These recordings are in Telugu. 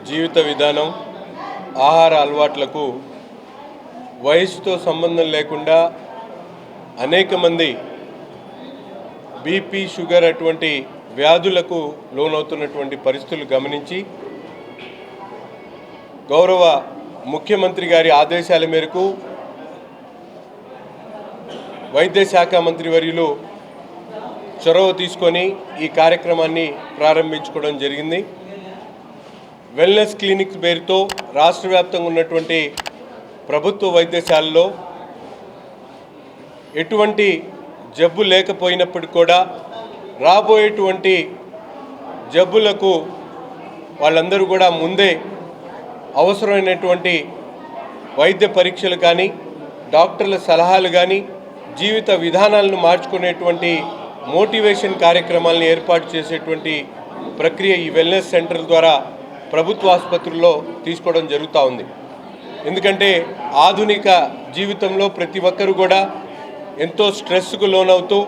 జీవిత విధానం, ఆహార అలవాట్లకు వయసుతో సంబంధం లేకుండా అనేక మంది బీపీ, షుగర్ అటువంటి వ్యాధులకు లోనవుతున్నటువంటి పరిస్థితులు గమనించి గౌరవ ముఖ్యమంత్రి గారి ఆదేశాల మేరకు వైద్య శాఖ మంత్రివర్యులు చొరవ తీసుకొని ఈ కార్యక్రమాన్ని ప్రారంభించుకోవడం జరిగింది. వెల్నెస్ క్లినిక్స్ పేరుతో రాష్ట్ర వ్యాప్తంగా ఉన్నటువంటి ప్రభుత్వ వైద్యశాలలో ఎటువంటి జబ్బు లేకపోయినప్పటికీ కూడా రాబోయేటువంటి జబ్బులకు వాళ్ళందరూ కూడా ముందే అవసరమైనటువంటి వైద్య పరీక్షలు కానీ, డాక్టర్ల సలహాలు కానీ, జీవిత విధానాలను మార్చుకునేటువంటి మోటివేషన్ కార్యక్రమాలను ఏర్పాటు చేసేటువంటి ప్రక్రియ ఈ వెల్నెస్ సెంటర్ ద్వారా ప్రభుత్వ ఆసుపత్రుల్లో తీసుకోవడం జరుగుతూ ఉంది. ఎందుకంటే ఆధునిక జీవితంలో ప్రతి ఒక్కరు కూడా ఎంతో స్ట్రెస్కు లోనవుతూ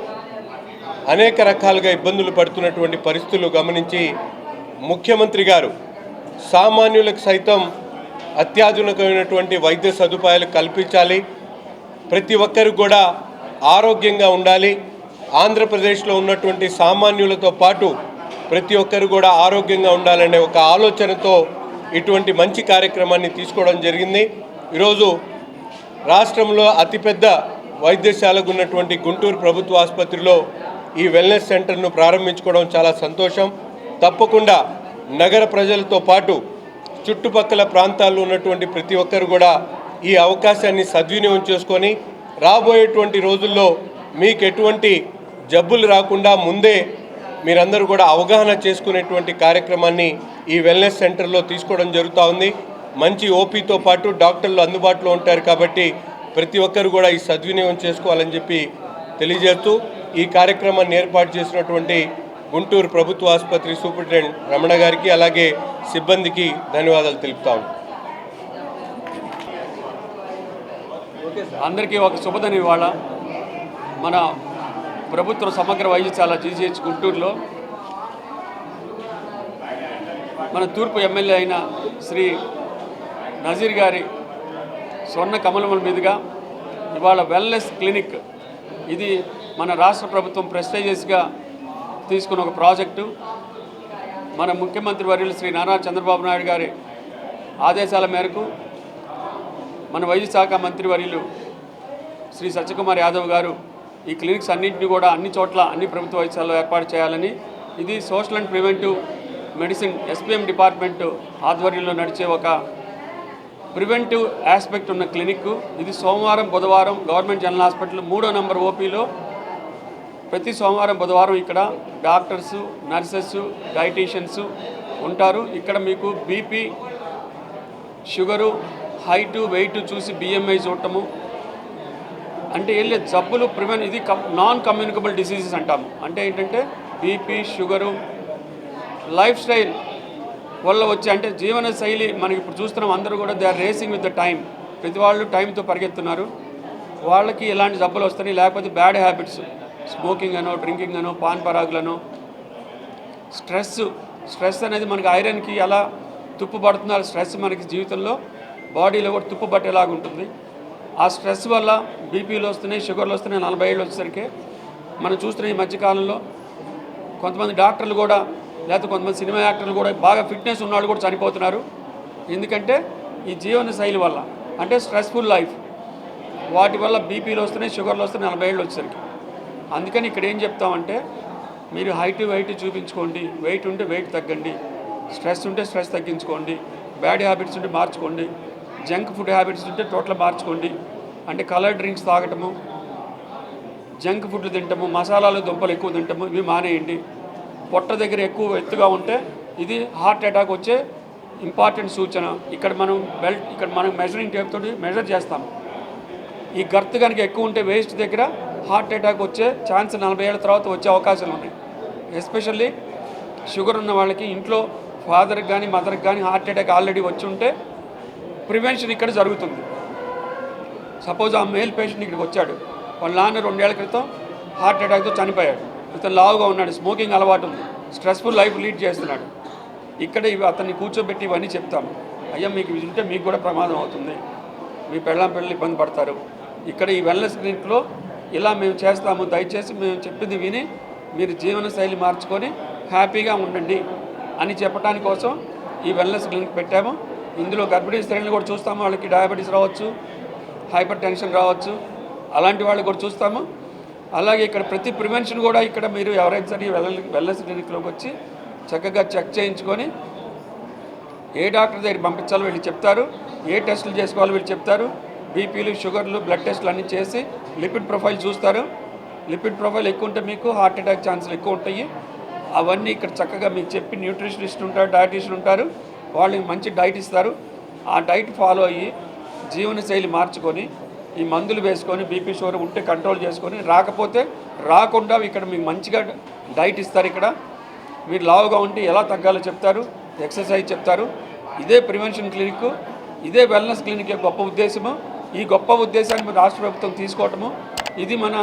అనేక రకాలుగా ఇబ్బందులు పడుతున్నటువంటి పరిస్థితులు గమనించి ముఖ్యమంత్రి గారు సామాన్యులకు సైతం అత్యాధునికమైనటువంటి వైద్య సదుపాయాలు కల్పించాలి, ప్రతి ఒక్కరు కూడా ఆరోగ్యంగా ఉండాలి, ఆంధ్రప్రదేశ్లో ఉన్నటువంటి సామాన్యులతో పాటు ప్రతి ఒక్కరు కూడా ఆరోగ్యంగా ఉండాలనే ఒక ఆలోచనతో ఇటువంటి మంచి కార్యక్రమాన్ని తీసుకోవడం జరిగింది. ఈరోజు రాష్ట్రంలో అతిపెద్ద వైద్యశాలకు ఉన్నటువంటి గుంటూరు ప్రభుత్వ ఆసుపత్రిలో ఈ వెల్నెస్ సెంటర్ను ప్రారంభించుకోవడం చాలా సంతోషం. తప్పకుండా నగర ప్రజలతో పాటు చుట్టుపక్కల ప్రాంతాల్లో ఉన్నటువంటి ప్రతి ఒక్కరు కూడా ఈ అవకాశాన్ని సద్వినియోగం చేసుకొని రాబోయేటువంటి రోజుల్లో మీకు ఎటువంటి జబ్బులు రాకుండా ముందే మీరందరూ కూడా అవగాహన చేసుకునేటువంటి కార్యక్రమాన్ని ఈ వెల్నెస్ సెంటర్లో తీసుకోవడం జరుగుతూ ఉంది. మంచి ఓపీతో పాటు డాక్టర్లు అందుబాటులో ఉంటారు కాబట్టి ప్రతి ఒక్కరు కూడా ఈ సద్వినియోగం చేసుకోవాలని చెప్పి తెలియజేస్తూ ఈ కార్యక్రమాన్ని ఏర్పాటు చేసినటువంటి గుంటూరు ప్రభుత్వ ఆసుపత్రి సూపరింటెండెంట్ రమణ గారికి అలాగే సిబ్బందికి ధన్యవాదాలు తెలుపుతాము. అందరికీ ఒక శుభదినం. ఇవాళ మన ప్రభుత్వ సమగ్ర వైద్యశాల జీజీహెచ్ గుంటూరులో మన తూర్పు ఎమ్మెల్యే అయిన శ్రీ నజీర్ గారి స్వర్ణ కమలముల మీదుగా ఇవాళ వెల్నెస్ క్లినిక్, ఇది మన రాష్ట్ర ప్రభుత్వం ప్రెస్టీజియస్గా తీసుకున్న ఒక ప్రాజెక్టు. మన ముఖ్యమంత్రి వర్యులు శ్రీ నారా చంద్రబాబు నాయుడు గారి ఆదేశాల మేరకు మన వైద్య శాఖ మంత్రి వర్యులు శ్రీ సత్యకుమార్ యాదవ్ గారు ఈ క్లినిక్స్ అన్నింటినీ కూడా అన్ని చోట్ల అన్ని ప్రభుత్వ వైద్యశాలలో ఏర్పాటు చేయాలని, ఇది social and preventive medicine SPM department ఆధ్వర్యంలో నడిచే ఒక ప్రివెంటివ్ ఆస్పెక్ట్ ఉన్న క్లినిక్. ఇది సోమవారం, బుధవారం గవర్నమెంట్ జనరల్ హాస్పిటల్ 3వ నంబర్ ఓపీలో ప్రతి సోమవారం, బుధవారం ఇక్కడ డాక్టర్సు, నర్సెస్, డైటీషియన్స్ ఉంటారు. ఇక్కడ మీకు బీపీ, షుగరు, హైటు, వెయిట్ చూసి బిఎంఐ చూడటము, అంటే ఏం లేదు జబ్బులు ఇది నాన్ కమ్యూనికబుల్ డిసీజెస్ అంటాము. అంటే ఏంటంటే బీపీ, షుగరు, లైఫ్ స్టైల్ వల్ల వచ్చే, అంటే జీవన శైలి మనకి ఇప్పుడు చూస్తున్నాం. అందరూ కూడా they are racing with the time, ప్రతి వాళ్ళు టైంతో పరిగెత్తున్నారు. వాళ్ళకి ఎలాంటి జబ్బులు వస్తున్నాయి, లేకపోతే బ్యాడ్ హ్యాబిట్స్, స్మోకింగ్ అనో, డ్రింకింగ్ అనో, పాన్ పరాగులను, స్ట్రెస్ అనేది మనకి ఐరన్కి ఎలా తుప్పు పడుతున్నారు. స్ట్రెస్ మనకి జీవితంలో బాడీలో కూడా తుప్పు పట్టేలాగా ఉంటుంది. ఆ స్ట్రెస్ వల్ల బీపీలు వస్తున్నాయి, షుగర్లు వస్తున్నాయి. 40 ఏళ్ళు వచ్చేసరికి మనం చూస్తున్న ఈ మధ్యకాలంలో కొంతమంది డాక్టర్లు కూడా, లేకపోతే కొంతమంది సినిమా యాక్టర్లు కూడా బాగా ఫిట్నెస్ ఉన్నవాళ్ళు కూడా చనిపోతున్నారు. ఎందుకంటే ఈ జీవన శైలి వల్ల, అంటే స్ట్రెస్ఫుల్ లైఫ్, వాటి వల్ల బీపీలు వస్తున్నాయి, షుగర్లు వస్తున్నాయి 40 ఏళ్ళు వచ్చేసరికి. అందుకని ఇక్కడ ఏం చెప్తామంటే, మీరు హైట్ వెయిట్ చూపించుకోండి, వెయిట్ ఉంటే వెయిట్ తగ్గండి, స్ట్రెస్ ఉంటే స్ట్రెస్ తగ్గించుకోండి, బ్యాడ్ హ్యాబిట్స్ ఉంటే మార్చుకోండి, జంక్ ఫుడ్ హ్యాబిట్స్ ఉంటే టోటల్ మార్చుకోండి. అంటే కలర్ డ్రింక్స్ తాగటము, జంక్ ఫుడ్లు తింటాము, మసాలాలు, దుంపలు ఎక్కువ తింటాము, ఇవి మానేయండి. పొట్ట దగ్గర ఎక్కువ ఎత్తుగా ఉంటే ఇది హార్ట్ అటాక్ వచ్చే ఇంపార్టెంట్ సూచన. ఇక్కడ మనం మెజరింగ్ టేప్ తోటి మెజర్ చేస్తాం. ఈ గర్త్ కనుక ఎక్కువ ఉంటే వేస్ట్ దగ్గర హార్ట్ అటాక్ వచ్చే ఛాన్స్ 40 ఏళ్ళ తర్వాత వచ్చే అవకాశాలు ఉన్నాయి. ఎస్పెషల్లీ షుగర్ ఉన్న వాళ్ళకి ఇంట్లో ఫాదర్కి కానీ మదర్కి కానీ హార్ట్ అటాక్ ఆల్రెడీ వచ్చి ఉంటే ప్రివెన్షన్ ఇక్కడ జరుగుతుంది. సపోజ్ ఆ మేల్ పేషెంట్ ఇక్కడికి వచ్చాడు, వాళ్ళ నాన్న 2 ఏళ్ల క్రితం హార్ట్ అటాక్తో చనిపోయాడు. ఇతను లావుగా ఉన్నాడు, స్మోకింగ్ అలవాటు ఉంది, స్ట్రెస్ఫుల్ లైఫ్ లీడ్ చేస్తున్నాడు. ఇక్కడ ఇవి అతన్ని కూర్చోబెట్టి ఇవన్నీ చెప్తాము. అయ్యా మీకు ఇది ఉంటే మీకు కూడా ప్రమాదం అవుతుంది, మీ పిల్లలు ఇబ్బంది పడతారు. ఇక్కడ ఈ వెల్నెస్ క్లినిక్లో ఇలా మేము చేస్తాము, దయచేసి మేము చెప్పింది విని మీరు జీవన శైలి మార్చుకొని హ్యాపీగా ఉండండి అని చెప్పడానికి కోసం ఈ వెల్నెస్ క్లినిక్ పెట్టాము. ఇందులో గర్భిణీ స్త్రీలను కూడా చూస్తాము, వాళ్ళకి డయాబెటీస్ రావచ్చు, హైపర్ టెన్షన్ రావచ్చు, అలాంటి వాళ్ళకి కూడా చూస్తాము. అలాగే ఇక్కడ ప్రతి ప్రివెన్షన్ కూడా ఇక్కడ మీరు ఎవరైనా సరే వెల్నెస్ క్లినిక్లోకి వచ్చి చక్కగా చెక్ చేయించుకొని ఏ డాక్టర్ దగ్గర పంపించాలో వీళ్ళు చెప్తారు, ఏ టెస్టులు చేసుకోవాలో వీళ్ళు చెప్తారు. బీపీలు, షుగర్లు, బ్లడ్ టెస్టులు అన్నీ చేసి లిపిడ్ ప్రొఫైల్ చూస్తారు. లిపిడ్ ప్రొఫైల్ ఎక్కువ ఉంటే మీకు హార్ట్ అటాక్ ఛాన్సులు ఎక్కువ ఉంటాయి. అవన్నీ ఇక్కడ చక్కగా మీకు చెప్పి న్యూట్రిషనిస్ట్ ఉంటారు, డయటీషియన్ ఉంటారు, వాళ్ళకి మంచి డైట్ ఇస్తారు. ఆ డైట్ ఫాలో అయ్యి జీవనశైలి మార్చుకొని ఈ మందులు వేసుకొని బీపీ షుగర్ ఉంటే కంట్రోల్ చేసుకొని, రాకపోతే రాకుండా ఇక్కడ మీకు మంచిగా డైట్ ఇస్తారు. ఇక్కడ మీరు లావుగా ఉంటే ఎలా తగ్గాలో చెప్తారు, ఎక్సర్సైజ్ చెప్తారు. ఇదే ప్రివెన్షన్ క్లినిక్, ఇదే వెల్నెస్ క్లినిక్ యొక్క గొప్ప ఉద్దేశము. ఈ గొప్ప ఉద్దేశాన్ని రాష్ట్ర ప్రభుత్వం తీసుకోవటము, ఇది మన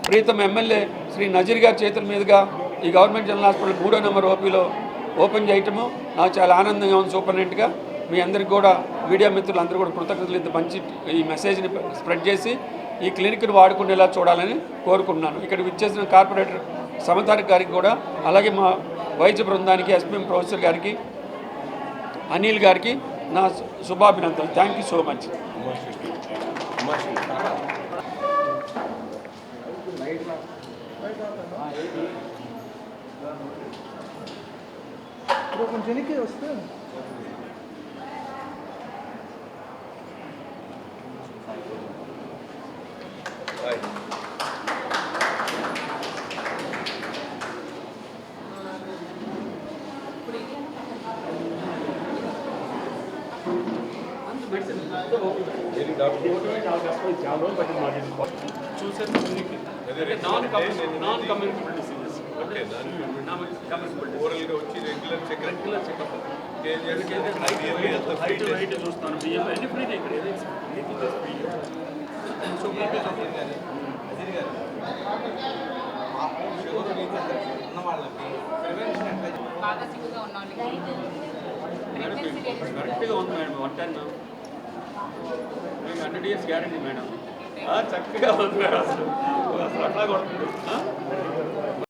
ప్రీతం ఎమ్మెల్యే శ్రీ నజీర్ గారి చేతుల మీదుగా ఈ గవర్నమెంట్ జనరల్ హాస్పిటల్ 3వ నెంబర్ ఓపీలో ఓపెన్ చేయటము నాకు చాలా ఆనందంగా ఉంది. సూపరింటెండెంట్గా మీ అందరికీ కూడా, మీడియా మిత్రులు అందరూ కూడా కృతజ్ఞతలు ఇంత మంచి ఈ మెసేజ్ని స్ప్రెడ్ చేసి ఈ క్లినిక్ని వాడుకునేలా చూడాలని కోరుకుంటున్నాను. ఇక్కడ విచ్చేసిన కార్పొరేటర్ సమతార్ గారికి కూడా, అలాగే మా వైద్య బృందానికి, ఎస్పీఎం ప్రొఫెసర్ గారికి, అనిల్ గారికి నా శుభాభినందనలు. Thank you so much. కొంచెం వెనక్కి వస్తే ఓరల్గా వచ్చి రెగ్యులర్ చెకప్ చూస్తాను. బాగా సిగ్గుగా ఉన్నాను. కరెక్ట్గా ఉంది మేడం. 110 100 years guarantee madam. చక్కగా ఉంది మేడం. అసలు అట్లా కొడుతుంది.